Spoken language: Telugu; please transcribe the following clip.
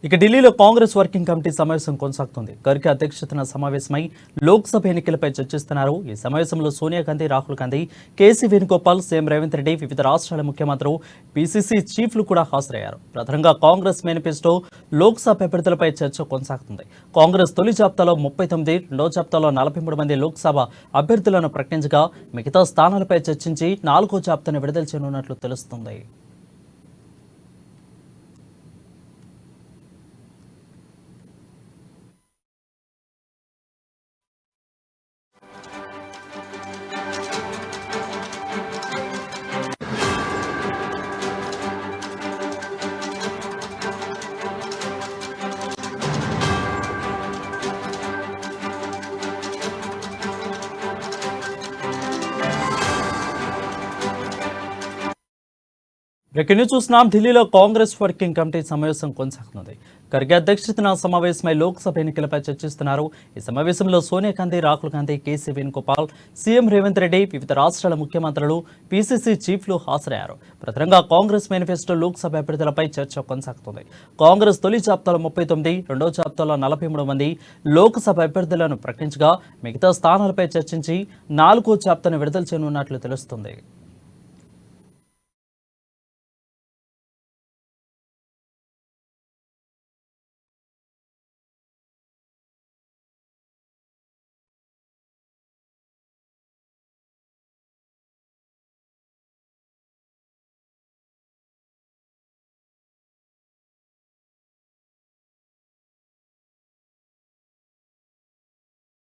ఇక ఢిల్లీలో కాంగ్రెస్ వర్కింగ్ కమిటీ సమావేశం కొనసాగుతుంది. ఖర్గే అధ్యక్షతన సమావేశమై లోక్సభ ఎన్నికలపై చర్చిస్తున్నారు. ఈ సమావేశంలో సోనియా గాంధీ, రాహుల్ గాంధీ, కేసీ వేణుగోపాల్, సీఎం రేవంత్ రెడ్డి, వివిధ రాష్ట్రాల ముఖ్యమంత్రులు, పీసీసీ చీఫ్లు కూడా హాజరయ్యారు. ప్రధానంగా కాంగ్రెస్ మేనిఫెస్టో, లోక్సభ అభ్యర్థులపై చర్చ కొనసాగుతుంది. కాంగ్రెస్ తొలి జాబితాలో 39, రెండో జాబితాలో 43 మంది లోక్సభ అభ్యర్థులను ప్రకటించగా మిగతా స్థానాలపై చర్చించి 4వ జాబితాను విడుదల చేయనున్నట్లు తెలుస్తుంది. బ్రేకింగ్ న్యూస్ చూస్తున్నాం. ఢిల్లీలో కాంగ్రెస్ వర్కింగ్ కమిటీ సమావేశం కొనసాగుతుంది. ఖర్గే అధ్యక్షతన సమావేశమై లోక్సభ ఎన్నికలపై చర్చిస్తున్నారు. ఈ సమావేశంలో సోనియా గాంధీ, రాహుల్ గాంధీ, కేసీ వేణుగోపాల్, సీఎం రేవంత్ రెడ్డి, వివిధ రాష్ట్రాల ముఖ్యమంత్రులు, పీసీసీ చీఫ్లు హాజరయ్యారు. ప్రధానంగా కాంగ్రెస్ మేనిఫెస్టో, లోక్సభ అభ్యర్థులపై చర్చ కొనసాగుతుంది. కాంగ్రెస్ తొలి జాబితాలో 39, రెండో జాబితాలో 43 మంది లోక్సభ అభ్యర్థులను ప్రకటించగా మిగతా స్థానాలపై చర్చించి 4వ జాబితాను విడుదల చేయనున్నట్లు తెలుస్తుంది.